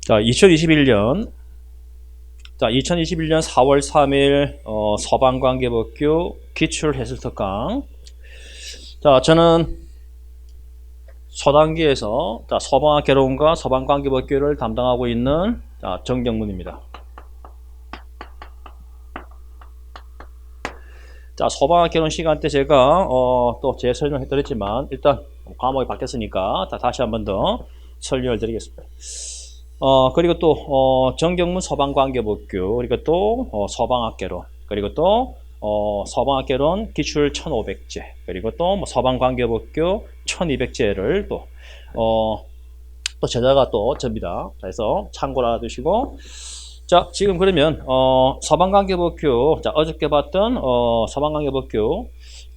자, 2021년 4월 3일 서방관계법규 기출해설특강. 자, 저는 서단계에서 서방학 개론과 서방관계법규를 담당하고 있는 정경문입니다. 자, 서방학 개론 시간 때 제가 또 제 설명을 해드렸지만 일단 과목이 바뀌었으니까 다시 한 번 더 설명을 드리겠습니다. 그리고 또 정경문 서방관계법규, 그리고 또 서방학개론, 그리고 또 서방학개론 기출 1500제, 그리고 또 서방관계법규 1200제를 또 제자가 또 접니다. 그래서 참고를 알아두시고, 자, 지금 그러면 서방관계법규, 자, 어저께 봤던 서방관계법규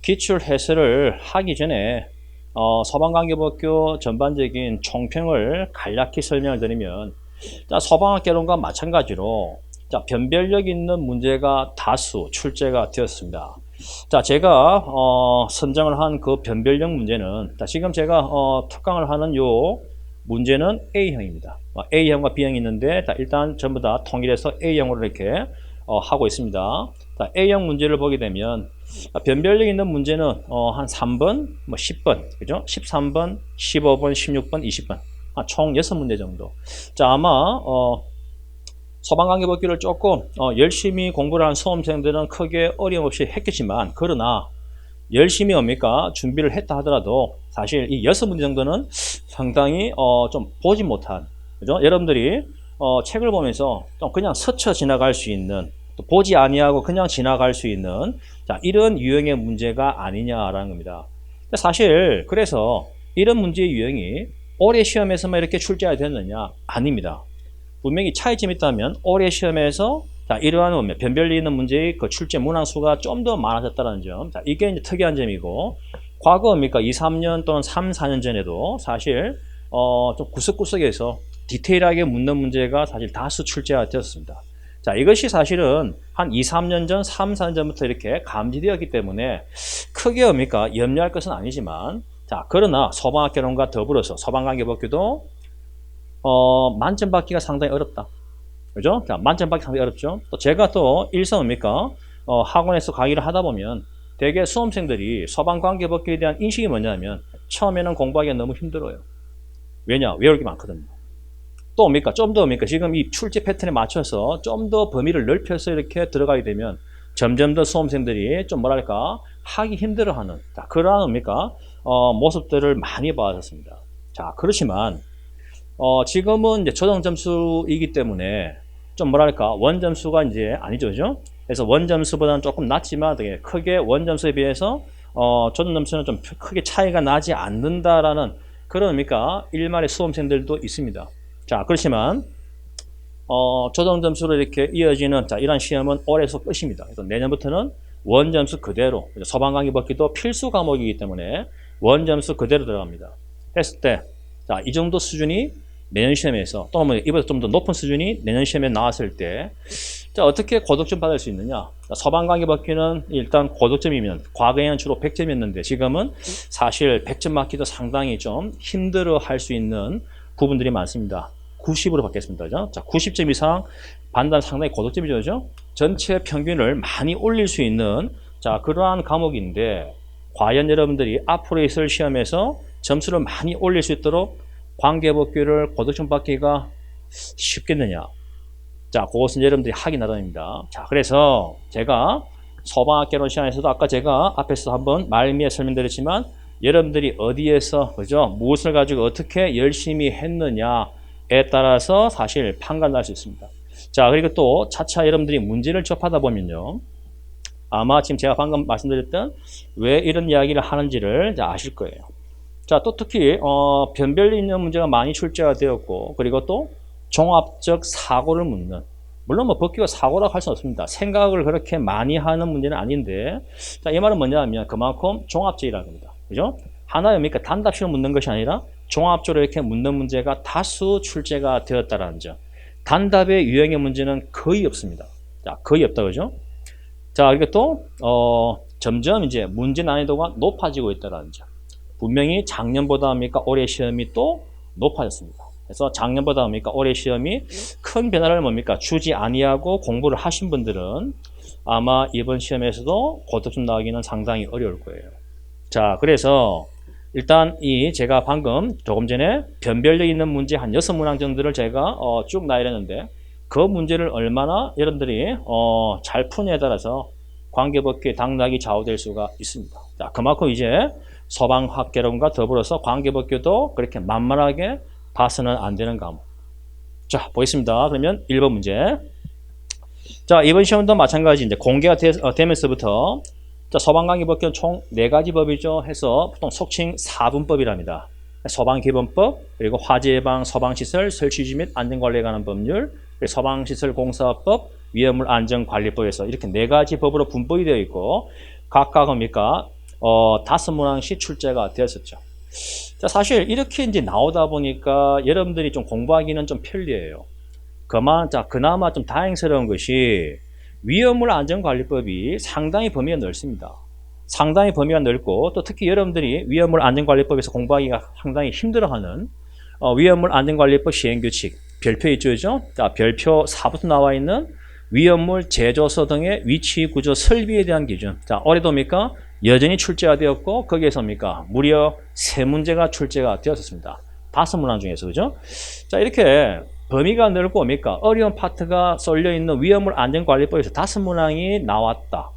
기출 해설을 하기 전에 서방관계법규 전반적인 총평을 간략히 설명을 드리면, 자, 서방학개론과 마찬가지로 자, 변별력 있는 문제가 다수 출제가 되었습니다. 자, 제가 선정을 한 그 변별력 문제는, 자, 지금 제가 특강을 하는 요 문제는 A형입니다. A형과 B형이 있는데, 자, 일단 전부 다 통일해서 A형으로 이렇게 하고 있습니다. 자, A형 문제를 보게 되면 변별력 있는 문제는 한 3번, 10번, 그죠? 13번, 15번, 16번, 20번. 총 6문제 정도. 자, 아마 서방관계법규를 조금 열심히 공부를 한 수험생들은 크게 어려움 없이 했겠지만, 그러나 열심히 준비를 했다 하더라도 사실 이 6문제 정도는 상당히 좀 보지 못한, 그죠? 여러분들이 책을 보면서 좀 그냥 스쳐 지나갈 수 있는, 또 보지 아니하고 그냥 지나갈 수 있는, 자, 이런 유형의 문제가 아니냐라는 겁니다. 사실 그래서 이런 문제의 유형이 올해 시험에서만 이렇게 출제가 됐느냐? 아닙니다. 분명히 차이점이 있다면 올해 시험에서 자, 이러한 변별력 있는 문제의 그 출제 문항수가 좀 더 많아졌다는 점. 자, 이게 이제 특이한 점이고, 과거 2, 3년 또는 3, 4년 전에도 사실 좀 구석구석에서 디테일하게 묻는 문제가 사실 다수 출제가 되었습니다. 자, 이것이 사실은 한 2, 3년 전, 3, 4년 전부터 이렇게 감지되었기 때문에 크게 염려할 것은 아니지만, 자, 그러나 서방학개론과 더불어서 서방관계법규도 만점 받기가 상당히 어렵다. 그죠? 자, 만점 받기 상당히 어렵죠. 또 제가 또 일선 학원에서 강의를 하다 보면 대개 수험생들이 서방관계법규에 대한 인식이 뭐냐면, 처음에는 공부하기가 너무 힘들어요. 왜냐? 외울 게 많거든요. 또 좀 더 지금 이 출제 패턴에 맞춰서 좀 더 범위를 넓혀서 이렇게 들어가게 되면 점점 더 수험생들이 좀 하기 힘들어하는, 자, 그러한 모습들을 많이 봐왔습니다. 자, 그렇지만 지금은 이제 조정 점수이기 때문에 좀 원점수가 이제 아니죠, 그죠? 그래서 원점수보다는 조금 낮지만 되게 크게 원점수에 비해서 조정 점수는 좀 크게 차이가 나지 않는다라는 그런 일말의 수험생들도 있습니다. 자, 그렇지만 조정 점수로 이렇게 이어지는, 자, 이런 시험은 올해서 끝입니다. 그래서 내년부터는 원점수 그대로, 서방관계법규도 필수 과목이기 때문에 원점수 그대로 들어갑니다. 했을 때, 자, 이 정도 수준이 내년 시험에서, 또는 이보다 좀 더 높은 수준이 내년 시험에 나왔을 때, 자, 어떻게 고득점 받을 수 있느냐? 서방관계법규는 일단 고득점이면, 과거에는 주로 100점이었는데 지금은 사실 100점 맞기도 상당히 좀 힘들어 할 수 있는 부분들이 많습니다. 90으로 받겠습니다. 그죠? 자, 90점 이상 반단 상당히 고득점이죠. 그죠? 전체 평균을 많이 올릴 수 있는, 자, 그러한 과목인데, 과연 여러분들이 앞으로 있을 시험에서 점수를 많이 올릴 수 있도록 관계법규를 고득점 받기가 쉽겠느냐? 자, 그것은 여러분들이 하기 나름입니다. 자, 그래서 제가 서방학개론 시간에서도 아까 제가 앞에서 한번 말미에 설명드렸지만, 여러분들이 어디에서, 그죠? 무엇을 가지고 어떻게 열심히 했느냐에 따라서 사실 판단할 수 있습니다. 자, 그리고 또 차차 여러분들이 문제를 접하다 보면요, 아마 지금 제가 방금 말씀드렸던 왜 이런 이야기를 하는지를 아실 거예요. 자, 또 특히 변별력 있는 문제가 많이 출제가 되었고, 그리고 또 종합적 사고를 묻는, 물론 법규가 사고라고 할 수는 없습니다. 생각을 그렇게 많이 하는 문제는 아닌데, 자, 이 말은 뭐냐면 그만큼 종합적이라는 겁니다. 그죠? 하나의 단답식으로 묻는 것이 아니라 종합적으로 이렇게 묻는 문제가 다수 출제가 되었다라는 점. 단답의 유형의 문제는 거의 없습니다. 자, 거의 없다, 그죠? 자, 그리고 또 점점 이제 문제 난이도가 높아지고 있다라는 점. 분명히 작년보다 올해 시험이 또 높아졌습니다. 그래서 작년보다 뭡니까? 올해 시험이 큰 변화를 뭡니까? 주지 아니하고 공부를 하신 분들은 아마 이번 시험에서도 고득점 나오기는 상당히 어려울 거예요. 자, 그래서 일단 이 제가 방금 조금 전에 변별되어 있는 문제 한 6문항 정도를 제가 쭉 나열했는데 그 문제를 얼마나 여러분들이 잘 푸냐에 따라서 관계법규의 당락이 좌우될 수가 있습니다. 자, 그만큼 이제 서방학개론과 더불어서 관계법규도 그렇게 만만하게 봐서는 안 되는 과목. 자, 보겠습니다. 그러면 1번 문제. 자, 이번 시험도 마찬가지 이제 공개가 되면서부터 자, 서방관계법규는 총 4가지 법이죠. 해서 보통 속칭 4분법이랍니다. 서방기본법, 그리고 화재예방, 서방시설, 설치유지 및 안전관리에 관한 법률, 서방시설공사법, 위험물 안전관리법에서 이렇게 4가지 법으로 분법이 되어 있고 각각 뭡니까? 5문항씩 출제가 되었었죠. 자, 사실 이렇게 이제 나오다 보니까 여러분들이 좀 공부하기는 좀 편리해요. 그나마 좀 다행스러운 것이 위험물 안전관리법이 상당히 범위가 넓습니다. 상당히 범위가 넓고 또 특히 여러분들이 위험물 안전관리법에서 공부하기가 상당히 힘들어하는 위험물 안전관리법 시행규칙 별표 있죠, 그죠? 자, 별표 4부터 나와 있는 위험물 제조소 등의 위치, 구조, 설비에 대한 기준. 자, 올해도입니까? 여전히 출제가 되었고 거기에서입니까? 무려 3문제가 출제가 되었습니다. 5문항 중에서, 그죠? 자, 이렇게 범위가 넓고 뭡니까? 어려운 파트가 쏠려 있는 위험물 안전관리법에서 5문항이 나왔다.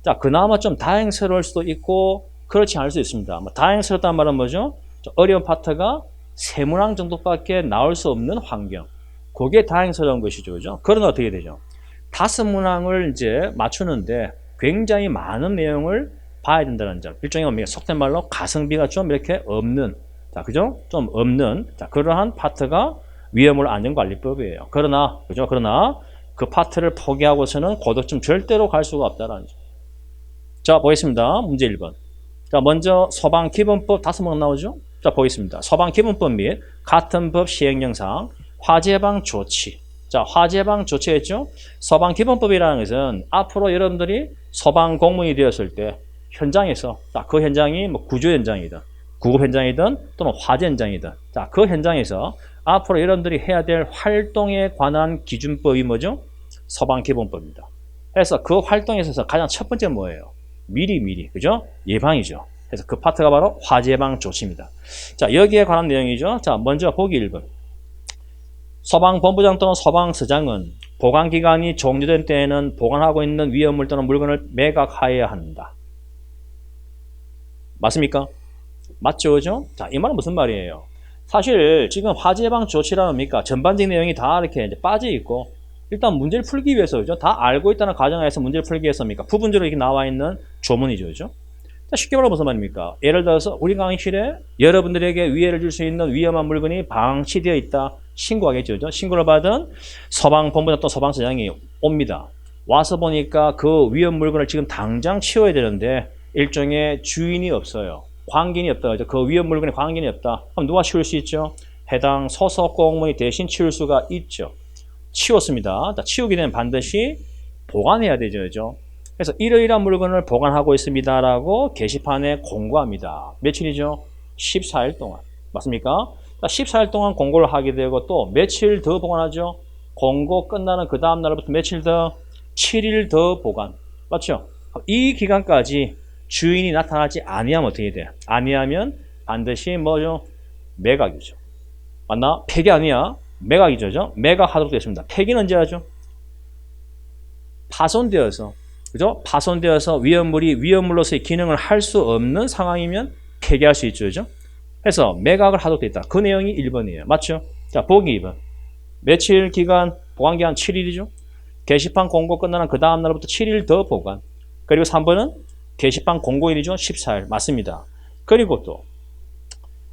자, 그나마 좀 다행스러울 수도 있고 그렇지 않을 수 있습니다. 다행스럽다는 말은 뭐죠? 어려운 파트가 3문항 정도밖에 나올 수 없는 환경. 그게 다행스러운 것이죠, 그죠? 그러면 어떻게 되죠? 5문항을 이제 맞추는데 굉장히 많은 내용을 봐야 된다는 점. 일종의 뭡니까? 속된 말로 가성비가 좀 이렇게 없는, 자, 그죠? 좀 없는, 자, 그러한 파트가 위험물 안전관리법이에요. 그러나, 그죠? 그러나 그 파트를 포기하고서는 고득점 절대로 갈 수가 없다는 점. 자, 보겠습니다. 문제 1번. 자, 먼저 소방기본법 5문항 나오죠? 자, 보겠습니다. 소방기본법 및 같은 법 시행령상 화재예방 조치. 자, 화재예방 조치했죠? 소방기본법이라는 것은 앞으로 여러분들이 소방 공무원이 되었을 때 현장에서, 자, 그 현장이 뭐 구조 현장이든 구급 현장이든 또는 화재 현장이든, 자, 그 현장에서 앞으로 여러분들이 해야 될 활동에 관한 기준법이 뭐죠? 소방기본법입니다. 그래서 그 활동에 있어서 가장 첫 번째 뭐예요? 미리, 그죠? 예방이죠. 그래서 그 파트가 바로 화재예방 조치입니다. 자, 여기에 관한 내용이죠. 자, 먼저 보기 1번. 소방본부장 또는 소방서장은 보관기간이 종료된 때에는 보관하고 있는 위험물 또는 물건을 매각하여야 한다. 맞습니까? 맞죠, 그죠? 자, 이 말은 무슨 말이에요? 사실 지금 화재예방 조치라는 뭡니까? 전반적인 내용이 다 이렇게 이제 빠져 있고 일단 문제를 풀기 위해서, 그죠? 다 알고 있다는 가정하에서 문제를 풀기 위해서입니까? 부분적으로 이렇게 나와 있는 조문이죠, 그죠? 자, 쉽게 말하면 무슨 말입니까? 예를 들어서 우리 강의실에 여러분들에게 위해를 줄 수 있는 위험한 물건이 방치되어 있다. 신고하겠죠, 그죠? 신고를 받은 소방본부장 또 소방서장이 옵니다. 와서 보니까 그 위험 물건을 지금 당장 치워야 되는데 일종의 주인이 없어요. 관계인이 없다, 그죠? 그 위험 물건에 관계인이 없다. 그럼 누가 치울 수 있죠? 해당 소속 공무원이 대신 치울 수가 있죠. 치웠습니다. 자, 치우게 되면 반드시 보관해야 되죠, 그죠? 그래서 이러이러한 물건을 보관하고 있습니다라고 게시판에 공고합니다. 며칠이죠? 14일 동안. 맞습니까? 14일 동안 공고를 하게 되고 또 며칠 더 보관하죠? 공고 끝나는 그 다음 날부터 며칠 더? 7일 더 보관. 맞죠? 이 기간까지 주인이 나타나지 아니하면 어떻게 돼요? 아니하면 반드시 뭐죠? 매각이죠. 맞나? 폐기 아니야? 매각이죠. 그죠? 매각하도록 되어 있습니다. 폐기는 언제 하죠? 파손되어서, 그죠? 파손되어서 위험물이 위험물로서의 기능을 할 수 없는 상황이면 폐기할 수 있죠. 그죠? 그래서 매각을 하도록 되어 있다. 그 내용이 1번이에요. 맞죠? 자, 보기 2번. 며칠 기간? 보관기간 7일이죠. 게시판 공고 끝나는 그 다음 날부터 7일 더 보관. 그리고 3번은 게시판 공고일이죠. 14일. 맞습니다. 그리고 또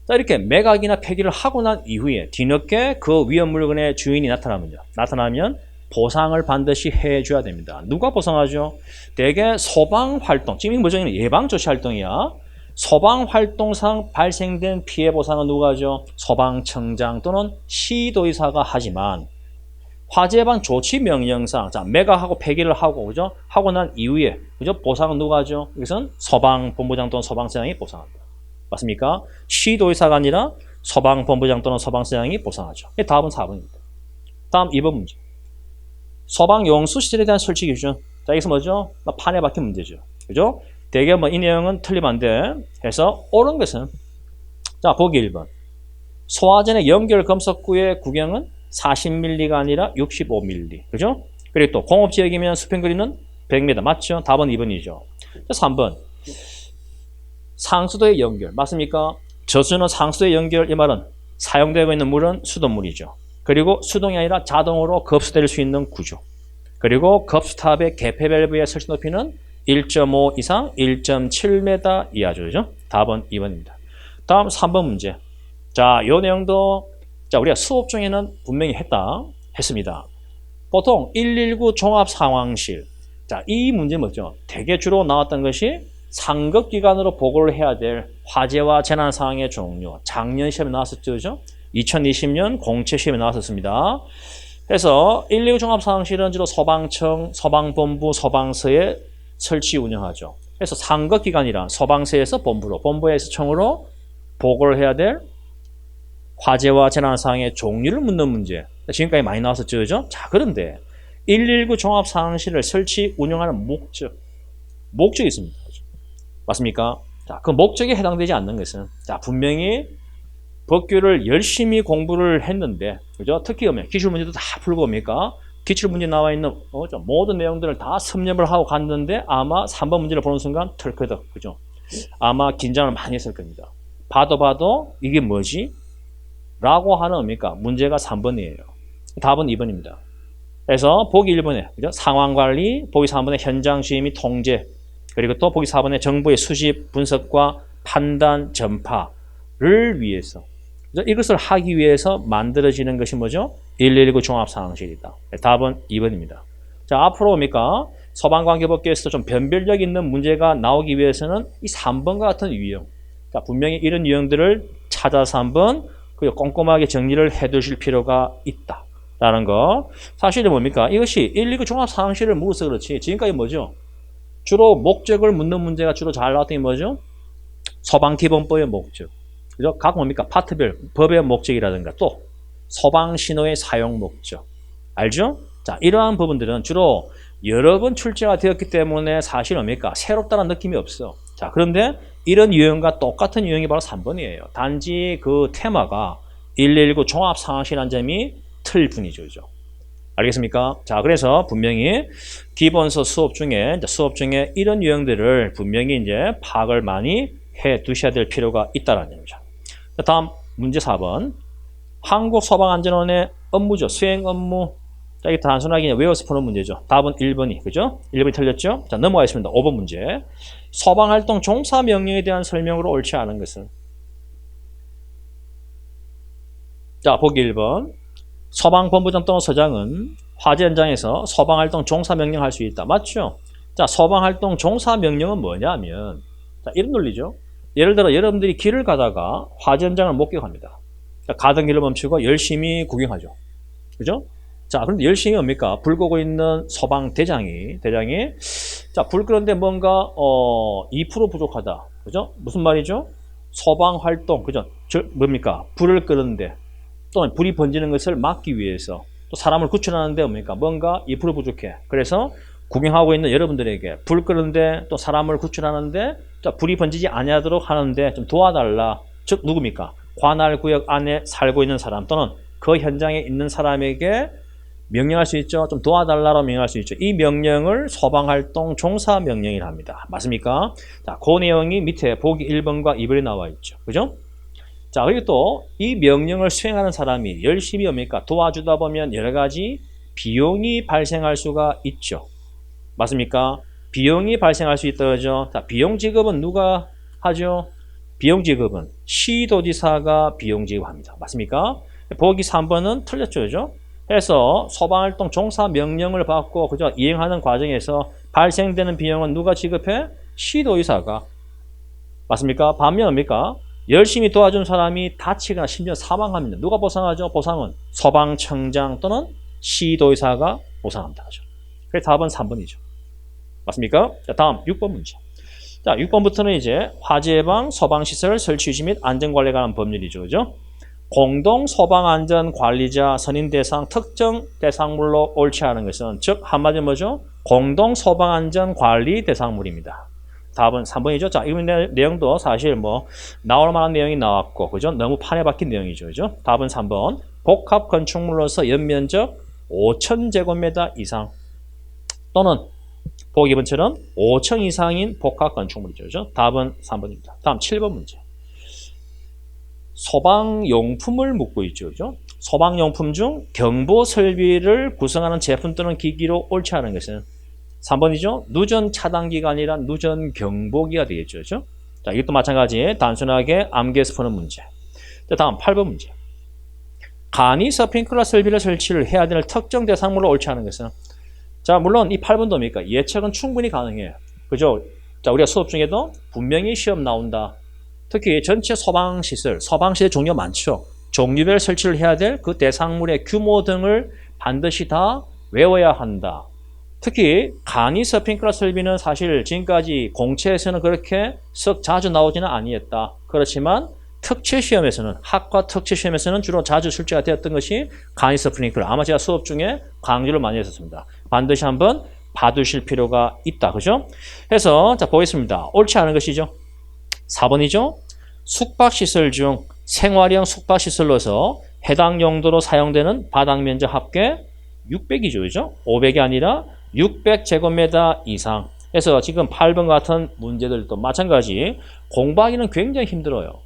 자, 이렇게 매각이나 폐기를 하고 난 이후에 뒤늦게 그 위험 물건의 주인이 나타나면 보상을 반드시 해줘야 됩니다. 누가 보상하죠? 대개 소방활동, 지금 뭐죠? 예방조치 활동이야. 소방활동상 발생된 피해 보상은 누가 하죠? 소방청장 또는 시도의사가 하지만 화재예방 조치 명령상, 자, 매각하고 폐기를 하고, 그죠? 하고 난 이후에, 그죠? 보상은 누가 하죠? 이것은 소방본부장 또는 소방서장이 보상합니다. 맞습니까? 시도의사가 아니라 소방본부장 또는 소방서장이 보상하죠. 답은 4번입니다. 다음 2번 문제. 소방용수시설에 대한 설치 기준. 자, 여기서 뭐죠? 판에 박힌 문제죠. 그죠? 대개 이 내용은 틀리면 안 돼. 해서 옳은 것은, 자, 보기 1번. 소화전의 연결 금속구의 구경은 40mm가 아니라 65mm. 그죠? 그리고 또 공업지역이면 수평거리는 100m. 맞죠? 답은 2번이죠. 3번. 상수도의 연결. 맞습니까? 저수는 상수도의 연결, 이 말은 사용되고 있는 물은 수돗물이죠. 그리고 수동이 아니라 자동으로 급수될 수 있는 구조. 그리고 급수탑의 개폐 밸브의 설치 높이는 1.5 이상 1.7m 이하죠. 그죠? 답은 2번입니다. 다음 3번 문제. 자, 요 내용도 우리가 수업 중에는 분명히 했습니다. 보통 119 종합 상황실. 자, 이 문제 뭐죠? 대개 주로 나왔던 것이 상급기관으로 보고를 해야 될 화재와 재난 상황의 종류. 작년 시험에 나왔었죠. 그죠? 2020년 공채 시험에 나왔었습니다. 그래서 119 종합 상황실은 주로 소방청, 소방본부, 소방서에 설치 운영하죠. 그래서 상급기관이란 소방서에서 본부로, 본부에서 청으로 보고를 해야 될 화재와 재난 상황의 종류를 묻는 문제. 지금까지 많이 나왔었죠. 그죠? 자, 그런데 119 종합 상황실을 설치 운영하는 목적이 있습니다. 맞습니까? 자, 그 목적에 해당되지 않는 것은, 자, 분명히 법규를 열심히 공부를 했는데, 그죠? 특히 기출 문제도 다 풀고 뭡니까? 기출 문제 나와 있는 모든 내용들을 다 섭렵을 하고 갔는데 아마 3번 문제를 보는 순간 털커덕, 그죠? 아마 긴장을 많이 했을 겁니다. 봐도 이게 뭐지? 라고 하는 뭡니까? 문제가 3번이에요. 답은 2번입니다. 그래서 보기 1번에, 그죠? 상황관리, 보기 3번에 현장 지휘 및 통제, 그리고 또 보기 4번에 정보의 수집, 분석과 판단, 전파를 위해서, 그죠? 이것을 하기 위해서 만들어지는 것이 뭐죠? 119 종합상황실이다. 답은 2번입니다. 자, 앞으로 뭡니까? 소방관계법규에서도 좀 변별력 있는 문제가 나오기 위해서는 이 3번과 같은 유형, 자, 분명히 이런 유형들을 찾아서 한번 꼼꼼하게 정리를 해 두실 필요가 있다라는 거. 사실은 뭡니까? 이것이 119 종합상황실을 묻어서 그렇지, 지금까지 뭐죠? 주로 목적을 묻는 문제가 주로 잘 나왔던 게 뭐죠? 소방기본법의 목적. 그죠? 각 뭡니까? 파트별, 법의 목적이라든가 또 소방신호의 사용 목적. 알죠? 자, 이러한 부분들은 주로 여러 번 출제가 되었기 때문에 사실 뭡니까? 새롭다는 느낌이 없어. 자, 그런데 이런 유형과 똑같은 유형이 바로 3번이에요. 단지 그 테마가 119 종합상황실이라는 점이 틀 뿐이죠. 그죠? 알겠습니까? 자, 그래서 분명히 기본서 수업 중에 이런 유형들을 분명히 이제 파악을 많이 해 두셔야 될 필요가 있다는 얘기죠. 다음 문제 4번. 한국소방안전원의 업무죠. 수행 업무. 자, 이게 단순하게 그냥 외워서 푸는 문제죠. 답은 1번이, 그죠? 1번이 틀렸죠? 자, 넘어가겠습니다. 5번 문제. 소방활동 종사 명령에 대한 설명으로 옳지 않은 것은? 자, 보기 1번. 소방본부장 또는 서장은 화재 현장에서 소방활동 종사 명령할 수 있다. 맞죠? 자, 소방활동 종사 명령은 뭐냐면, 자, 이런 논리죠. 예를 들어 여러분들이 길을 가다가 화재 현장을 목격합니다. 자, 가던 길을 멈추고 열심히 구경하죠. 그죠? 자, 그런데 열심히 뭡니까? 불 끄고 있는 소방대장이 자, 불 끄는데 뭔가 2% 부족하다. 그죠? 무슨 말이죠? 소방활동, 그죠? 뭡니까? 불을 끄는데 또는 불이 번지는 것을 막기 위해서 또 사람을 구출하는데 뭡니까? 뭔가 2% 부족해. 그래서 구경하고 있는 여러분들에게 불 끄는데 또 사람을 구출하는데 불이 번지지 아니하도록 하는데 좀 도와달라. 즉 누굽니까? 관할구역 안에 살고 있는 사람 또는 그 현장에 있는 사람에게 명령할 수 있죠. 좀 도와달라고 명령할 수 있죠. 이 명령을 소방활동 종사 명령이라 합니다. 맞습니까? 자, 그 내용이 밑에 보기 1번과 2번에 나와 있죠. 그죠? 자, 그리고 또 이 명령을 수행하는 사람이 열심히 뭡니까? 도와주다 보면 여러 가지 비용이 발생할 수가 있죠. 맞습니까? 비용이 발생할 수 있다 그러죠. 자, 비용 지급은 누가 하죠? 비용 지급은 시도지사가 비용 지급합니다. 맞습니까? 보기 3번은 틀렸죠. 그죠? 해서 소방활동 종사 명령을 받고 그죠? 이행하는 과정에서 발생되는 비용은 누가 지급해? 시도의사가. 맞습니까? 반면 뭡니까? 열심히 도와준 사람이 다치거나 심지어 사망합니다. 누가 보상하죠? 보상은 소방청장 또는 시도의사가 보상합니다. 그래서 답은 3번이죠. 맞습니까? 자, 다음 6번 문제. 자, 6번부터는 이제 화재 예방, 소방시설 설치 유지 및 안전관리에 관한 법률이죠. 그죠? 공동 소방안전관리자 선임 대상 특정 대상물로 옳지 않은 것은 즉 한마디로 뭐죠? 공동 소방안전관리 대상물입니다. 답은 3번이죠. 자, 이 내용도 사실 뭐 나올 만한 내용이 나왔고, 그죠? 너무 판에 박힌 내용이죠, 그죠? 답은 3번. 복합 건축물로서 연면적 5,000제곱미터 이상 또는 보기 2번처럼 5층 이상인 복합 건축물이죠, 그죠? 답은 3번입니다. 다음 7번 문제. 소방용품을 묻고 있죠, 그죠? 소방용품 중 경보 설비를 구성하는 제품 또는 기기로 옳지 않은 것은 3번이죠. 누전 차단기가 아니라 누전 경보기가 되겠죠, 그죠? 자, 이것도 마찬가지 단순하게 암기해서 푸는 문제. 자, 다음 8번 문제. 간이 스프링클러 설비를 설치를 해야 될 특정 대상물로 옳지 않은 것은 자, 물론 이 8번도 뭡니까? 예측은 충분히 가능해요. 그죠? 자, 우리가 수업 중에도 분명히 시험 나온다. 특히 전체 소방시설 종류 많죠. 종류별 설치를 해야 될 그 대상물의 규모 등을 반드시 다 외워야 한다. 특히 간이 스프링클러 설비는 사실 지금까지 공채에서는 그렇게 썩 자주 나오지는 아니었다. 그렇지만 특채시험에서는 학과 특채시험에서는 주로 자주 출제가 되었던 것이 간이 스프링클러. 아마 제가 수업 중에 강조를 많이 했었습니다. 반드시 한번 봐두실 필요가 있다. 그죠? 그래서 자 보겠습니다. 옳지 않은 것이죠. 4번이죠. 숙박시설 중 생활형 숙박시설로서 해당 용도로 사용되는 바닥면적 합계 600이죠. 그죠? 500이 아니라 600제곱미터 이상. 그래서 지금 8번 같은 문제들도 마찬가지 공부하기는 굉장히 힘들어요.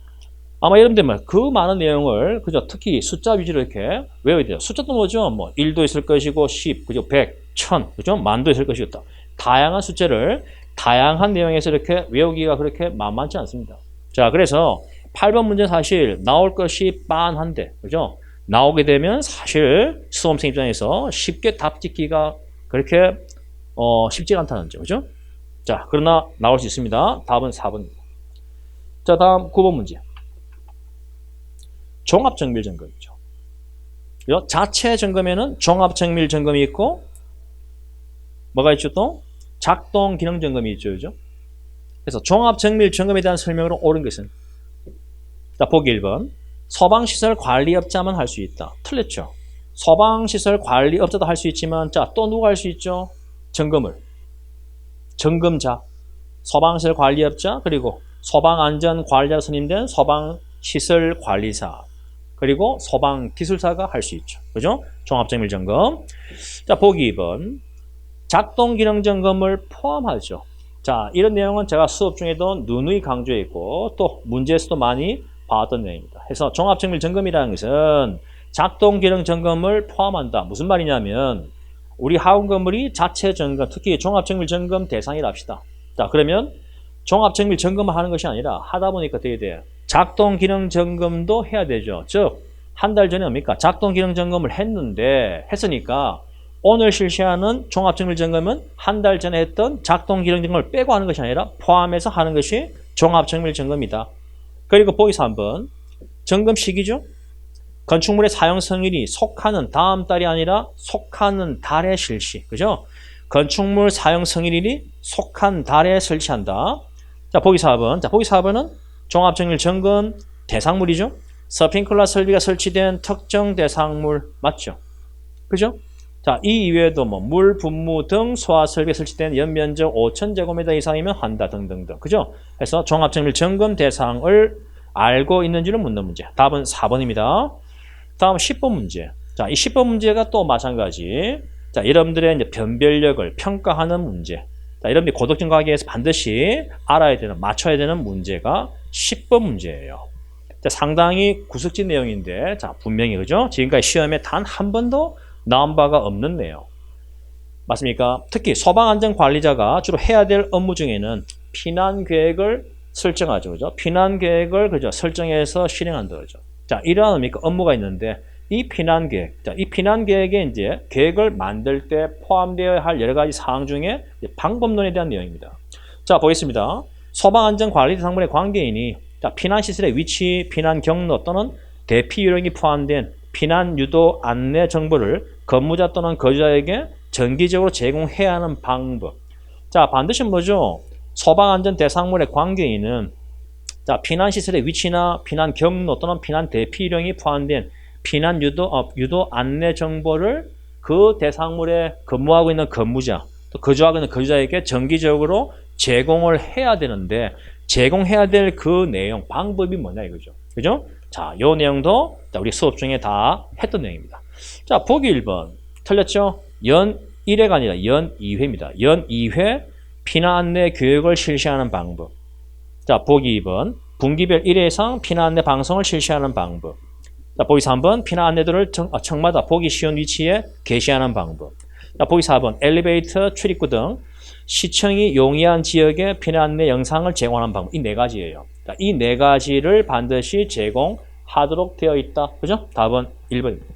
아마 여러분들 그 많은 내용을 그죠? 특히 숫자 위주로 이렇게 외워야 돼요. 숫자도 뭐죠? 뭐 1도 있을 것이고 10, 그죠? 100, 1000, 그죠? 만도 있을 것이었다. 다양한 숫자를 다양한 내용에서 이렇게 외우기가 그렇게 만만치 않습니다. 자, 그래서 8번 문제 사실 나올 것이 빤한데, 그죠? 나오게 되면 사실 수험생 입장에서 쉽게 답 짓기가 그렇게 쉽지가 않다는 점, 그죠? 자, 그러나 나올 수 있습니다. 답은 4번입니다. 자, 다음 9번 문제. 종합정밀 점검이죠. 그죠? 자체 점검에는 종합정밀 점검이 있고 뭐가 있죠 또? 작동 기능 점검이 있죠, 그죠? 그래서 종합정밀 점검에 대한 설명으로 옳은 것은 자, 보기 1번. 소방시설 관리업자만 할 수 있다. 틀렸죠. 소방시설 관리업자도 할 수 있지만 자, 또 누가 할 수 있죠? 점검을. 점검자. 소방시설 관리업자 그리고 소방안전관리자 선임된 소방시설 관리사 그리고 소방기술사가 할 수 있죠. 그죠? 종합정밀 점검. 자, 보기 2번. 작동기능 점검을 포함하죠. 자, 이런 내용은 제가 수업 중에도 누누이 강조했고 또 문제에서도 많이 봤던 내용입니다. 그래서 종합정밀 점검이라는 것은 작동기능 점검을 포함한다. 무슨 말이냐면 우리 하원 건물이 자체 점검, 특히 종합정밀 점검 대상이라 합시다. 자, 그러면 종합정밀 점검을 하는 것이 아니라 하다 보니까 어떻게 돼요? 작동기능 점검도 해야 되죠. 즉, 한 달 전에 뭡니까? 작동기능 점검을 했으니까 오늘 실시하는 종합정밀 점검은 한 달 전에 했던 작동기능 점검을 빼고 하는 것이 아니라 포함해서 하는 것이 종합정밀 점검이다. 그리고 보기 3번. 점검 시기죠. 건축물의 사용 성일이 속하는 다음 달이 아니라 속하는 달에 실시. 그죠? 건축물 사용 성일이 속한 달에 설치한다. 자, 보기 4번. 자, 보기 4번은 종합정밀 점검 대상물이죠. 스프링클러 설비가 설치된 특정 대상물 맞죠? 그죠? 자, 이 이외에도 뭐 물, 분무 등 소화 설비가 설치된 연면적 5,000제곱미터 이상이면 한다 등등등. 그죠? 그래서 종합정밀 점검 대상을 알고 있는지를 묻는 문제. 답은 4번입니다. 다음 10번 문제. 자, 이 10번 문제가 또 마찬가지. 자, 여러분들의 이제 변별력을 평가하는 문제. 자, 여러분들이 고득점 가기 위해서 반드시 알아야 되는, 맞춰야 되는 문제가 10번 문제예요. 자, 상당히 구석진 내용인데, 자, 분명히, 그죠? 지금까지 시험에 단 한 번도 나온 바가 없는 내용. 맞습니까? 특히 소방안전관리자가 주로 해야 될 업무 중에는 피난계획을 설정하죠. 그죠? 피난계획을, 그죠? 설정해서 실행한다. 그죠? 자, 이러한 업무가 있는데, 이 피난계획, 자, 이 피난계획에 이제 계획을 만들 때 포함되어야 할 여러 가지 사항 중에 방법론에 대한 내용입니다. 자, 보겠습니다. 소방안전관리 대상물의 관계인이 자, 피난시설의 위치, 피난 경로 또는 대피 요령이 포함된 피난 유도 안내 정보를 근무자 또는 거주자에게 정기적으로 제공해야 하는 방법. 자, 반드시 뭐죠? 소방안전 대상물의 관계인은 자, 피난시설의 위치나 피난 경로 또는 피난 대피령이 포함된 피난 유도 안내 정보를 그 대상물에 근무하고 있는 근무자, 또 거주하고 있는 거주자에게 정기적으로 제공을 해야 되는데 제공해야 될 그 내용, 방법이 뭐냐 이거죠. 그죠? 자, 요 내용도 우리 수업 중에 다 했던 내용입니다. 자, 보기 1번. 틀렸죠? 연 1회가 아니라 연 2회입니다. 연 2회 피난 안내 교육을 실시하는 방법. 자, 보기 2번. 분기별 1회 이상 피난 안내 방송을 실시하는 방법. 자, 보기 3번. 피난 안내도를 청마다 보기 쉬운 위치에 게시하는 방법. 자, 보기 4번. 엘리베이터, 출입구 등 시청이 용이한 지역에 피난 안내 영상을 제공하는 방법. 이 네 가지예요. 자, 이 네 가지를 반드시 제공하도록 되어 있다. 그죠? 답은 1번입니다.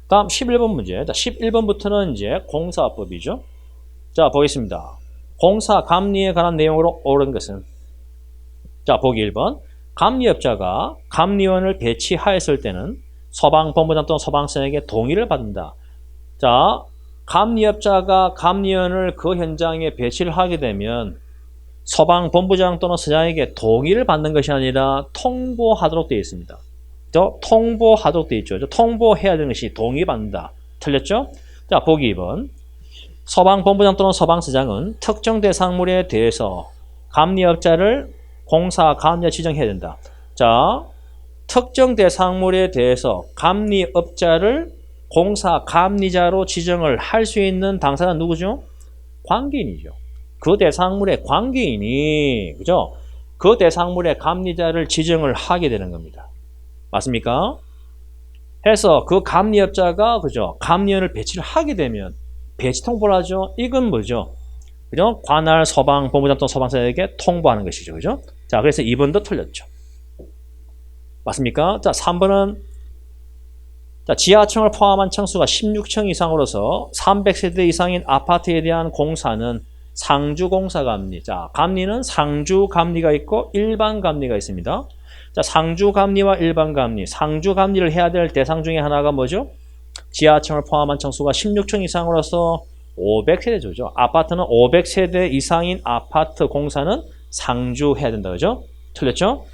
다음 11번 문제. 자, 11번부터는 이제 공사법이죠. 자, 보겠습니다. 공사 감리에 관한 내용으로 옳은 것은? 자, 보기 1번. 감리업자가 감리원을 배치하였을 때는 소방본부장 또는 소방서에게 동의를 받는다. 자, 감리업자가 감리원을 그 현장에 배치를 하게 되면 소방본부장 또는 서장에게 동의를 받는 것이 아니라 통보하도록 되어 있습니다. 통보하도록 되어 있죠. 통보해야 되는 것이 동의받는다. 틀렸죠? 자, 보기 2번. 소방본부장 또는 소방서장은 특정 대상물에 대해서 감리업자를 공사 감리자 지정해야 된다. 자, 특정 대상물에 대해서 감리업자를 공사 감리자로 지정을 할 수 있는 당사자는 누구죠? 관계인이죠. 그 대상물의 관계인이, 그죠? 그 대상물의 감리자를 지정을 하게 되는 겁니다. 맞습니까? 해서 그 감리업자가, 그죠? 감리원을 배치를 하게 되면 배치 통보를 하죠. 이건 뭐죠? 그죠? 관할 소방본부장 또는 소방서에게 통보하는 것이죠. 그죠? 자, 그래서 2번도 틀렸죠. 맞습니까? 자, 3번은 자, 지하층을 포함한 층수가 16층 이상으로서 300세대 이상인 아파트에 대한 공사는 상주공사감리. 자, 감리는 상주감리가 있고 일반감리가 있습니다. 자, 상주감리와 일반감리. 상주감리를 해야 될 대상 중에 하나가 뭐죠? 지하층을 포함한 층수가 16층 이상으로서 500세대죠. 아파트는 500세대 이상인 아파트 공사는 상주해야 된다. 그죠? 틀렸죠?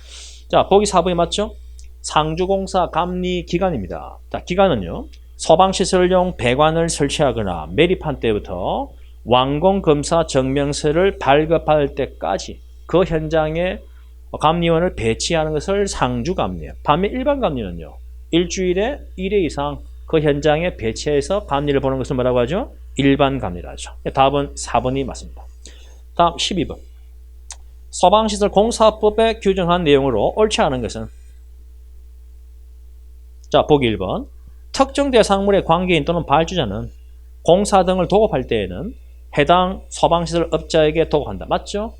자, 보기 4번이 맞죠? 상주공사 감리 기간입니다. 자, 기간은요. 소방시설용 배관을 설치하거나 매립한 때부터 완공검사 증명서를 발급할 때까지 그 현장에 감리원을 배치하는 것을 상주감리예요. 반면 일반감리는요. 일주일에 1회 이상 그 현장에 배치해서 감리를 보는 것을 뭐라고 하죠? 일반감리라 하죠. 답은 4번이 맞습니다. 다음 12번. 소방시설 공사법에 규정한 내용으로 옳지 않은 것은? 자, 보기 1번. 특정 대상물의 관계인 또는 발주자는 공사 등을 도급할 때에는 해당 소방시설 업자에게 도급한다. 맞죠?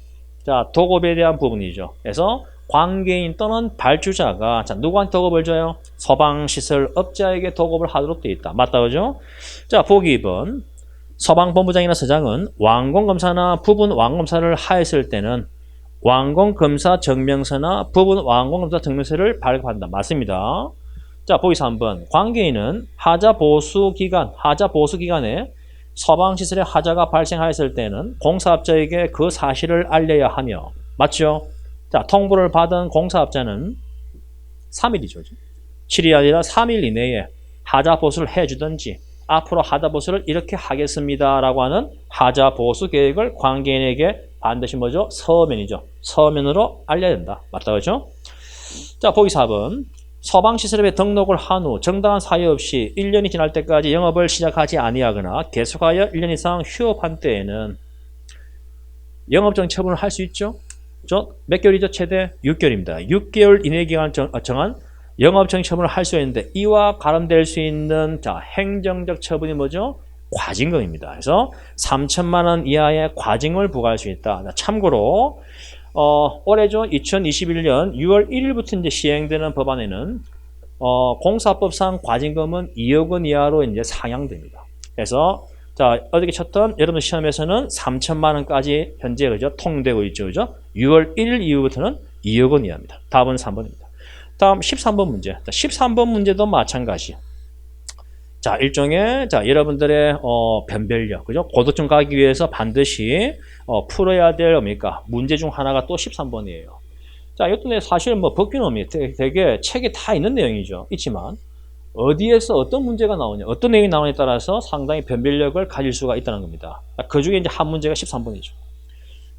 자, 도급에 대한 부분이죠. 그래서 관계인 또는 발주자가 자, 누구한테 도급을 줘요? 소방시설 업자에게 도급을 하도록 되어 있다. 맞다, 그죠? 자, 보기 2번. 소방본부장이나 서장은 완공검사나 부분 완공검사를 하였을 때는 완공검사 증명서나 부분 완공검사 증명서를 발급한다. 맞습니다. 자, 보기 3번. 관계인은 하자보수기간에 소방시설에 하자가 발생하였을 때는 공사업자에게 그 사실을 알려야 하며, 맞죠? 자, 통보를 받은 공사업자는 3일이죠. 7일이 아니라 3일 이내에 하자보수를 해주든지 앞으로 하자보수를 이렇게 하겠습니다 라고 하는 하자보수 계획을 관계인에게 반드시 뭐죠? 서면이죠. 서면으로 알려야 된다. 맞다, 그죠? 자, 보기 4번. 소방시설에 등록을 한 후 정당한 사유 없이 1년이 지날 때까지 영업을 시작하지 아니하거나 계속하여 1년 이상 휴업한 때에는 영업정지 처분을 할 수 있죠. 몇 개월이죠? 최대 6개월입니다. 6개월 이내 기간 정한 영업정지 처분을 할 수 있는데 이와 가름될 수 있는 자, 행정적 처분이 뭐죠? 과징금입니다. 그래서 3천만 원 이하의 과징금을 부과할 수 있다. 참고로 올해죠. 2021년 6월 1일부터 이제 시행되는 법안에는 공사법상 과징금은 2억 원 이하로 이제 상향됩니다. 그래서 자, 어저께 쳤던 여러분 시험에서는 3천만 원까지 현재 그죠? 통되고 있죠. 그죠? 6월 1일 이후부터는 2억 원 이하입니다. 답은 3번입니다. 다음 13번 문제. 자, 13번 문제도 마찬가지. 자, 일종의 자, 여러분들의 변별력, 그죠? 고득점 가기 위해서 반드시 풀어야 될 뭡니까? 문제 중 하나가 또 13번이에요. 자, 이것도 사실 뭐 법규는 되게 책에 다 있는 내용이죠. 있지만 어디에서 어떤 문제가 나오냐, 어떤 내용이 나오냐에 따라서 상당히 변별력을 가질 수가 있다는 겁니다. 그 중에 이제 한 문제가 13번이죠.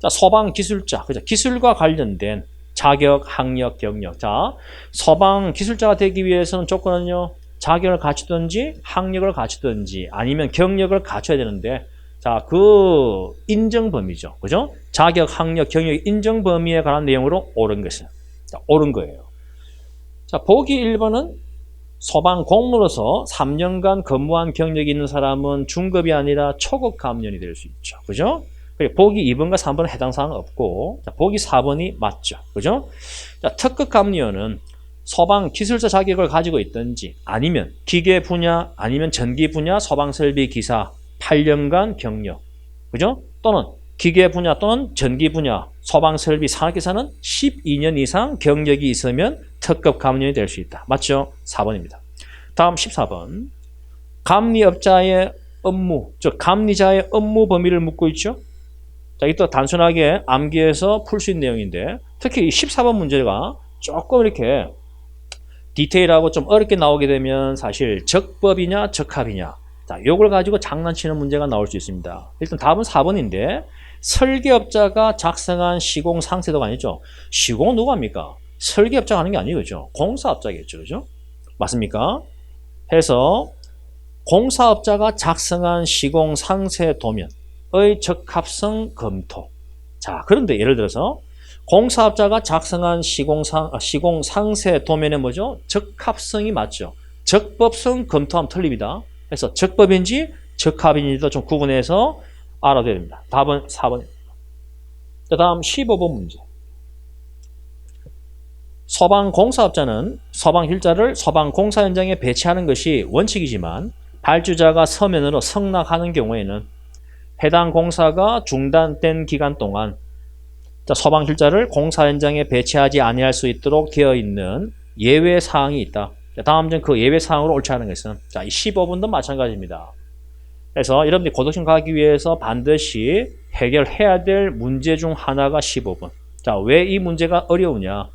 자, 서방 기술자, 그죠? 기술과 관련된 자격, 학력, 경력. 자, 서방 기술자가 되기 위해서는 조건은요, 자격을 갖추든지, 학력을 갖추든지, 아니면 경력을 갖춰야 되는데, 자, 그 인정 범위죠. 그죠? 자격, 학력, 경력 인정 범위에 관한 내용으로 옳은 것은. 자, 옳은 거예요. 자, 보기 1번은 서방 공무로서 3년간 근무한 경력이 있는 사람은 중급이 아니라 초급 감면이 될 수 있죠. 그죠? 그리고 보기 2번과 3번은 해당 사항은 없고, 자, 보기 4번이 맞죠. 그죠? 자, 특급 감리원은 서방 기술자 자격을 가지고 있든지, 아니면 기계 분야, 아니면 전기 분야 서방 설비 기사 8년간 경력. 그죠? 또는 기계 분야 또는 전기 분야 서방 설비 산업기사는 12년 이상 경력이 있으면 특급 감리원이 될 수 있다. 맞죠? 4번입니다. 다음 14번. 감리업자의 업무, 즉 감리자의 업무 범위를 묻고 있죠. 자, 이것도 단순하게 암기해서 풀 수 있는 내용인데, 특히 이 14번 문제가 조금 이렇게 디테일하고 좀 어렵게 나오게 되면 사실 적법이냐 적합이냐, 자, 요걸 가지고 장난치는 문제가 나올 수 있습니다. 일단 답은 4번인데, 설계업자가 작성한 시공 상세도가 아니죠. 시공은 누가 합니까? 설계업자가 하는 게 아니죠. 공사업자겠죠. 그죠? 맞습니까? 해서 공사업자가 작성한 시공 상세 도면의 적합성 검토. 자, 그런데 예를 들어서 공사업자가 작성한 시공 상세 도면에 뭐죠? 적합성이 맞죠. 적법성 검토하면 틀립니다. 그래서 적법인지 적합인지도 좀 구분해서 알아둬야 됩니다. 답은 4번입니다. 다음 15번 문제. 서방 공사업자는 서방 hil자를 서방 공사 현장에 배치하는 것이 원칙이지만, 발주자가 서면으로 승낙하는 경우에는 해당 공사가 중단된 기간 동안, 자, 서방 hil자를 공사 현장에 배치하지 아니할 수 있도록 되어 있는 예외 사항이 있다. 자, 다음 중 그 예외 사항으로 옳지 않은 것은, 자, 이 15번도 마찬가지입니다. 그래서 여러분들이 고득점 가기 위해서 반드시 해결해야 될 문제 중 하나가 15번. 자, 왜 이 문제가 어려우냐?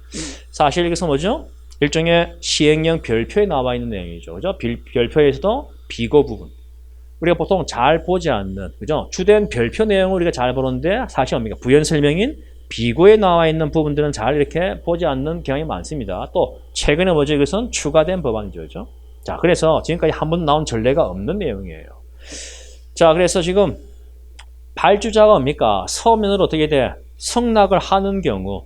사실 이것은 뭐죠? 일종의 시행령 별표에 나와 있는 내용이죠. 그죠? 별표에서도 비고 부분. 우리가 보통 잘 보지 않는, 그죠? 주된 별표 내용을 우리가 잘 보는데, 사실 뭡니까? 부연 설명인 비고에 나와 있는 부분들은 잘 이렇게 보지 않는 경향이 많습니다. 또, 최근에 뭐죠? 이것은 추가된 법안이죠. 그죠? 자, 그래서 지금까지 한 번도 나온 전례가 없는 내용이에요. 자, 그래서 지금 발주자가 뭡니까? 서면으로 어떻게 돼? 승낙을 하는 경우,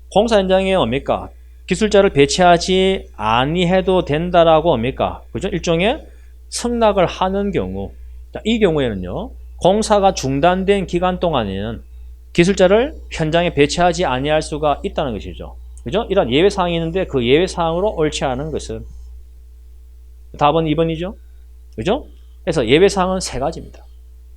공사 현장에 뭡니까? 기술자를 배치하지 아니해도 된다라고 뭡니까? 그죠? 일종의 승낙을 하는 경우, 자, 이 경우에는요, 공사가 중단된 기간 동안에는 기술자를 현장에 배치하지 아니할 수가 있다는 것이죠. 그죠? 이런 예외 사항이 있는데 그 예외 사항으로 옳지 않은 것은, 답은 2번이죠. 그죠? 그래서 예외 사항은 3가지입니다.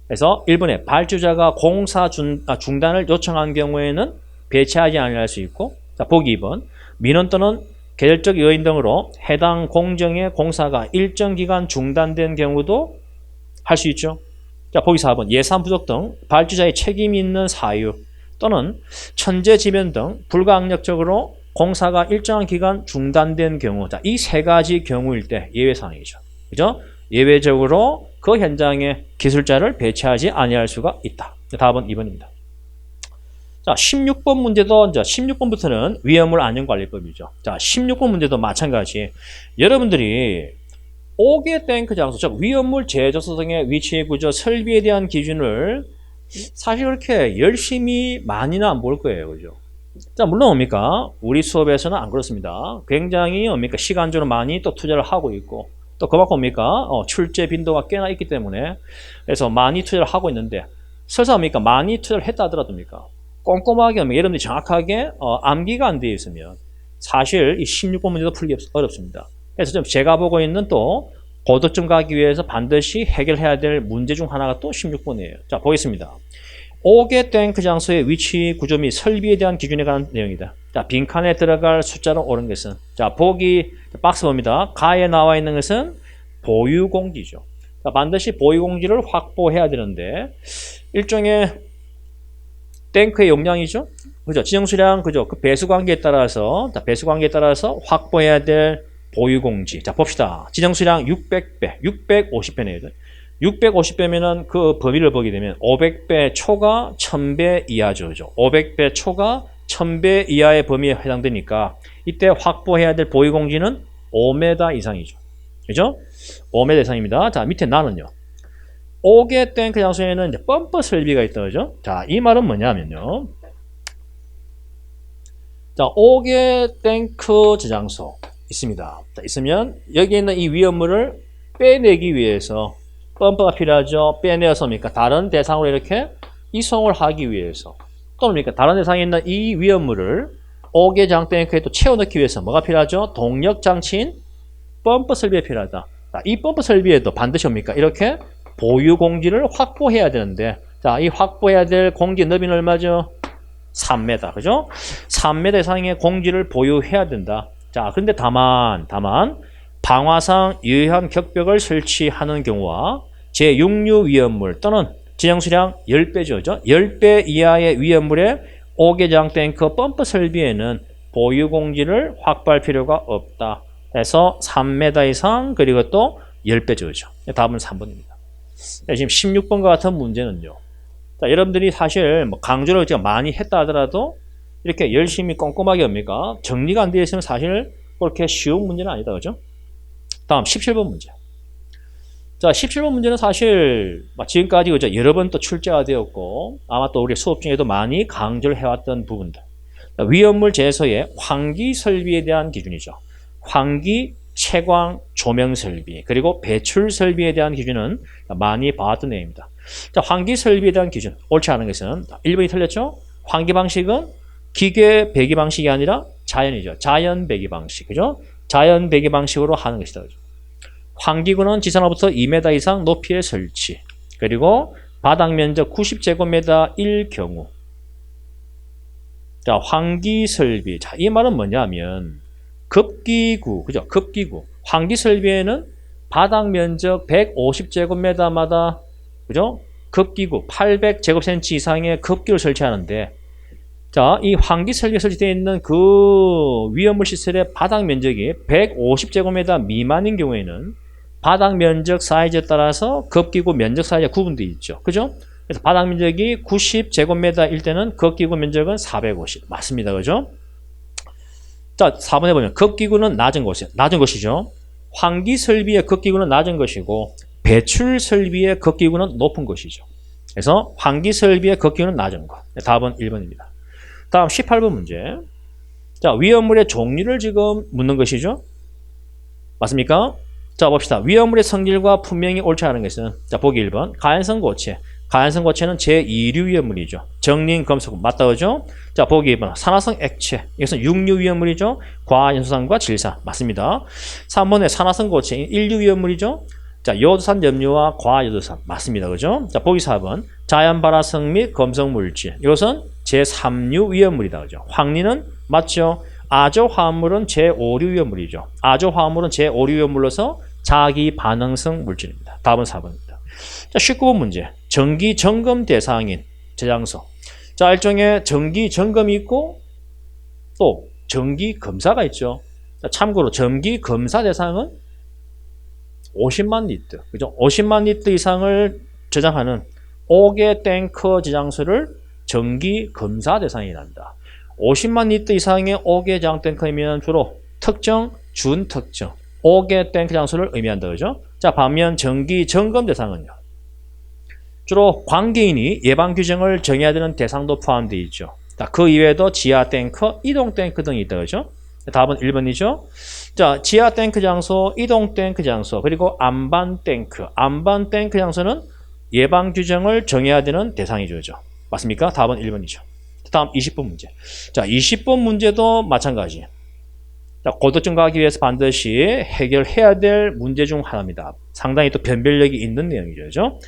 그래서 1번에 발주자가 공사 중단을 요청한 경우에는 배치하지 아니할 수 있고, 자, 보기 2번, 민원 또는 계절적 요인 등으로 해당 공정의 공사가 일정 기간 중단된 경우도 할 수 있죠. 자, 보기 4번, 예산 부족 등 발주자의 책임이 있는 사유 또는 천재지변 등 불가항력적으로 공사가 일정한 기간 중단된 경우, 자, 이 3가지 경우일 때 예외사항이죠. 그죠? 예외적으로 그 현장에 기술자를 배치하지 아니할 수가 있다. 답은 2번입니다. 자, 16번 문제도, 이제 16번부터는 위험물 안전관리법이죠. 자, 16번 문제도 마찬가지. 여러분들이 5개 탱크 장소, 즉 위험물 제조소 등의 위치, 구조, 설비에 대한 기준을 사실 그렇게 열심히 많이는 안 볼 거예요. 그죠? 자, 물론 뭡니까? 우리 수업에서는 안 그렇습니다. 굉장히 뭡니까? 시간적으로 많이 또 투자를 하고 있고, 또 그만큼 뭡니까? 출제 빈도가 꽤나 있기 때문에, 그래서 많이 투자를 하고 있는데, 설사 뭡니까? 많이 투자를 했다 하더라도 뭡니까? 꼼꼼하게 여러분들이 정확하게 암기가 안 되어 있으면 사실 이 16번 문제도 풀기 어렵습니다. 그래서 좀 제가 보고 있는 또 고득점 가기 위해서 반드시 해결해야 될 문제 중 하나가 또 16번이에요. 자, 보겠습니다. 5개 탱크 장소의 위치, 구조 및 설비에 대한 기준에 관한 내용이다. 자, 빈칸에 들어갈 숫자로 옳은 것은, 자, 보기 박스 봅니다. 가에 나와 있는 것은 보유공지죠. 자, 반드시 보유공지를 확보해야 되는데, 일종의 탱크의 용량이죠. 그죠? 지정수량, 그죠? 그 배수 관계에 따라서, 자, 배수 관계에 따라서 확보해야 될 보유공지. 자, 봅시다. 지정수량 600배, 650배네요. 650배면은 그 범위를 보게 되면 500배 초과 1000배 이하죠. 500배 초과 1000배 이하의 범위에 해당되니까 이때 확보해야 될 보유공지는 5m 이상이죠. 그죠? 5m 이상입니다. 자, 밑에 나는요. 5개 탱크 장소에는 이제 펌프 설비가 있다. 그죠? 자, 이 말은 뭐냐면요. 자, 5개 탱크 저장소 있습니다. 자, 있으면 여기 있는 이 위험물을 빼내기 위해서 펌프가 필요하죠. 빼내어서니까 다른 대상으로 이렇게 이송을 하기 위해서 또는 다른 대상에 있는 이 위험물을 5개 장탱크에 또 채워넣기 위해서 뭐가 필요하죠? 동력 장치인 펌프 설비가 필요하다. 자, 이 펌프 설비에도 반드시 뭡니까? 이렇게 보유 공지를 확보해야 되는데, 자, 이 확보해야 될 공지 너비는 얼마죠? 3m, 그죠? 3m 이상의 공지를 보유해야 된다. 자, 그런데 다만 방화상 유효한 격벽을 설치하는 경우와 제6류 위험물 또는 지정수량 10배죠. 10배 이하의 위험물의 5개장 탱크 펌프 설비에는 보유 공지를 확보할 필요가 없다. 해서 3m 이상 그리고 또 10배죠. 답은 3번입니다. 지금 16번과 같은 문제는요. 자, 여러분들이 사실 뭐 강조를 제가 많이 했다 하더라도 이렇게 열심히 꼼꼼하게 합니까? 정리가 안 되어 있으면 사실 그렇게 쉬운 문제는 아니다. 그죠? 다음 17번 문제. 자, 17번 문제는 사실 지금까지 그죠? 여러 번 또 출제가 되었고 아마 또 우리 수업 중에도 많이 강조를 해왔던 부분들. 위험물 제소의 환기 설비에 대한 기준이죠. 환기, 채광, 조명 설비, 그리고 배출 설비에 대한 기준은 많이 봐왔던 내용입니다. 자, 환기 설비에 대한 기준, 옳지 않은 것은 1번이 틀렸죠? 환기 방식은 기계 배기 방식이 아니라 자연이죠. 자연 배기 방식, 그죠? 자연 배기 방식으로 하는 것이다. 그죠? 환기구는 지상으로부터 2m 이상 높이의 설치, 그리고 바닥 면적 90제곱미터일 경우. 자, 환기 설비. 자, 이 말은 뭐냐면 급기구, 그죠? 급기구. 환기 설비에는 바닥 면적 150제곱미터마다, 그죠? 급기구 800제곱cm 이상의 급기를 설치하는데, 자, 이 환기 설비에 설치되어 있는 그 위험물 시설의 바닥 면적이 150제곱미터 미만인 경우에는 바닥 면적 사이즈에 따라서 급기구 면적 사이즈가 구분되어 있죠. 그죠? 그래서 바닥 면적이 90제곱미터일 때는 급기구 면적은 450. 맞습니다. 그죠? 자, 4번에 보면 급기구는 낮은 것이죠. 환기 설비의 급기구는 낮은 것이고 배출 설비의 급기구는 높은 것이죠. 그래서 환기 설비의 급기구는 낮은 것. 답은 1번입니다. 다음 18번 문제. 자, 위험물의 종류를 지금 묻는 것이죠. 맞습니까? 자, 봅시다. 위험물의 성질과 분명히 옳지 않은 것은, 자, 보기 1번. 가연성 고체. 가연성 고체는 제2류 위험물이죠. 정린, 금속, 맞다, 그죠? 자, 보기 2번. 산화성 액체. 이것은 6류 위험물이죠. 과연소산과 질산. 맞습니다. 3번에 산화성 고체인 1류 위험물이죠. 자, 요도산 염료와 과요도산. 맞습니다. 그죠? 자, 보기 4번. 자연발화성 및 검성물질. 이것은 제3류 위험물이다. 그죠? 황리는 맞죠? 아조화합물은 제5류 위험물이죠. 아조화합물은 제5류 위험물로서 자기 반응성 물질입니다. 답은 4번입니다. 자, 19번 문제. 정기 점검 대상인 저장소. 자, 일종의 정기 점검이 있고 또 정기 검사가 있죠. 자, 참고로 정기 검사 대상은 50만 리터, 그죠? 50만 리터 이상을 저장하는 5개 탱크 저장소를 정기 검사 대상이란다. 50만 리터 이상의 5개 장 탱크이면 주로 특정, 준특정 5개 탱크 장소를 의미한다. 그죠? 자, 반면 정기 점검 대상은요. 주로 관계인이 예방 규정을 정해야 되는 대상도 포함되어 있죠. 자, 그 이외에도 지하 탱크, 이동 탱크 등이 있다. 그죠? 답은 1번이죠. 자, 지하 탱크 장소, 이동 탱크 장소, 그리고 안반 탱크. 안반 탱크 장소는 예방 규정을 정해야 되는 대상이죠. 그죠? 맞습니까? 답은 1번이죠. 다음 20번 문제. 자, 20번 문제도 마찬가지. 자, 고득점 가기 위해서 반드시 해결해야 될 문제 중 하나입니다. 상당히 또 변별력이 있는 내용이죠. 그죠?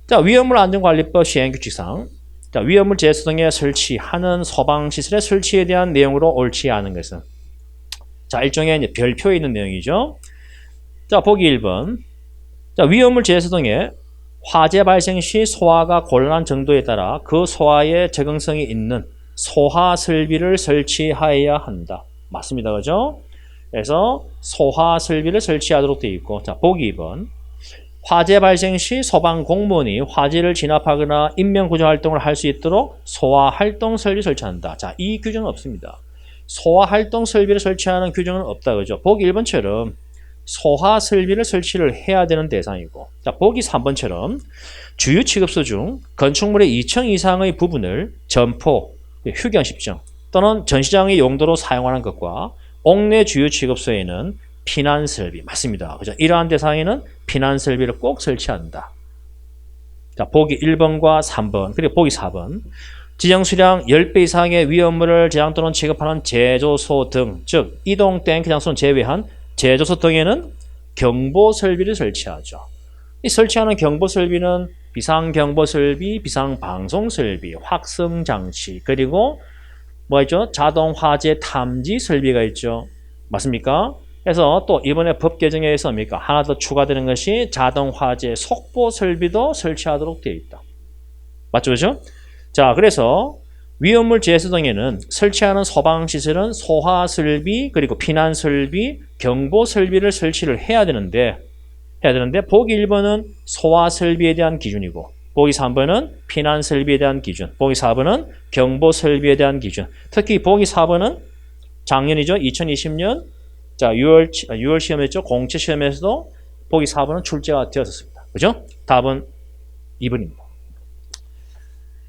자, 위험물 안전관리법 시행규칙상, 자, 위험물 제수 등에 설치하는 소방시설의 설치에 대한 내용으로 옳지 않은 것은, 자, 일종의 이제 별표에 있는 내용이죠. 자, 보기 1번. 자, 위험물 제수 등에 화재 발생 시 소화가 곤란한 정도에 따라 그 소화에 적응성이 있는 소화 설비를 설치하여야 한다. 맞습니다. 그죠? 그래서 소화 설비를 설치하도록 되어 있고, 자, 보기 2번. 화재 발생 시 소방 공무원이 화재를 진압하거나 인명 구조 활동을 할 수 있도록 소화 활동 설비 설치한다. 자, 이 규정은 없습니다. 소화 활동 설비를 설치하는 규정은 없다. 그죠? 보기 1번처럼 소화 설비를 설치를 해야 되는 대상이고, 자, 보기 3번처럼 주유 취급소 중 건축물의 2층 이상의 부분을 점포, 휴경식정 또는 전시장의 용도로 사용하는 것과 옥내 주유 취급소에는 피난 설비 맞습니다. 그죠? 이러한 대상에는 피난 설비를 꼭 설치한다. 자, 보기 1번과 3번 그리고 보기 4번. 지정 수량 10배 이상의 위험물을 제작 또는 취급하는 제조소 등, 즉 이동 땡크 장소는 제외한 제조소 등에는 경보 설비를 설치하죠. 이 설치하는 경보 설비는 비상 경보 설비, 비상 방송 설비, 확성 장치, 그리고 뭐 있죠? 자동 화재 탐지 설비가 있죠. 맞습니까? 그래서 또 이번에 법 개정에 의해서 뭡니까? 하나 더 추가되는 것이 자동 화재 속보 설비도 설치하도록 되어 있다. 맞죠? 그죠? 자, 그래서 위험물 제수 등에는 설치하는 소방시설은 소화 설비, 그리고 피난 설비, 경보 설비를 설치를 해야 되는데 보기 1번은 소화 설비에 대한 기준이고, 보기 3번은 피난 설비에 대한 기준, 보기 4번은 경보 설비에 대한 기준. 특히 보기 4번은 작년이죠. 2020년 자 6월 시험했죠. 공채 시험에서도 보기 4번은 출제가 되었습니다. 그죠? 답은 2번입니다.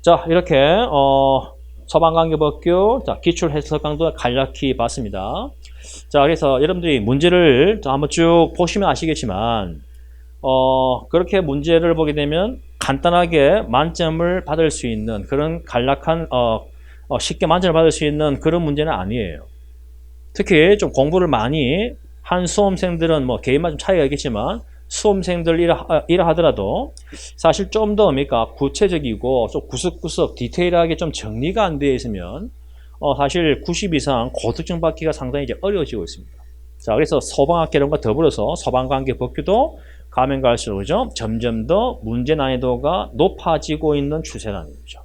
자, 이렇게 소방관계법규 기출 해석 강도 간략히 봤습니다. 자, 그래서 여러분들이 문제를 한번 쭉 보시면 아시겠지만 그렇게 문제를 보게 되면 간단하게 만점을 받을 수 있는 그런 간략한 쉽게 만점을 받을 수 있는 그런 문제는 아니에요. 특히 좀 공부를 많이 한 수험생들은 뭐 개인마다 좀 차이가 있겠지만 수험생들 이라 하더라도 사실 좀 더 구체적이고 좀 구석구석 디테일하게 좀 정리가 안 되어 있으면 사실 90 이상 고득점 받기가 상당히 이제 어려워지고 있습니다. 자, 그래서 소방학 개론과 더불어서 소방관계 법규도 가면 갈수록 그죠? 점점 더 문제 난이도가 높아지고 있는 추세라는 거죠.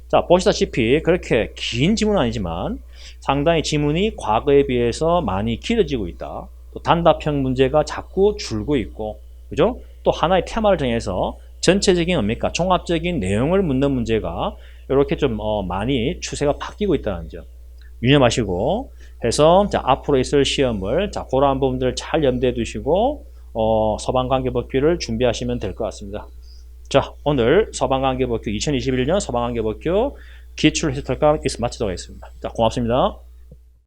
자, 보시다시피 그렇게 긴 지문은 아니지만 상당히 지문이 과거에 비해서 많이 길어지고 있다. 또 단답형 문제가 자꾸 줄고 있고, 그죠? 또 하나의 테마를 정해서 전체적인 종합적인 내용을 묻는 문제가 이렇게 좀 많이 추세가 바뀌고 있다는 점 유념하시고 해서 자, 앞으로 있을 시험을 그러한 부분들을 잘 염두에 두시고 소방관계법규를 준비하시면 될 것 같습니다. 자, 오늘 소방관계법규 2021년 소방관계법규 기출 해설강 마치도록 하겠습니다. 자, 고맙습니다.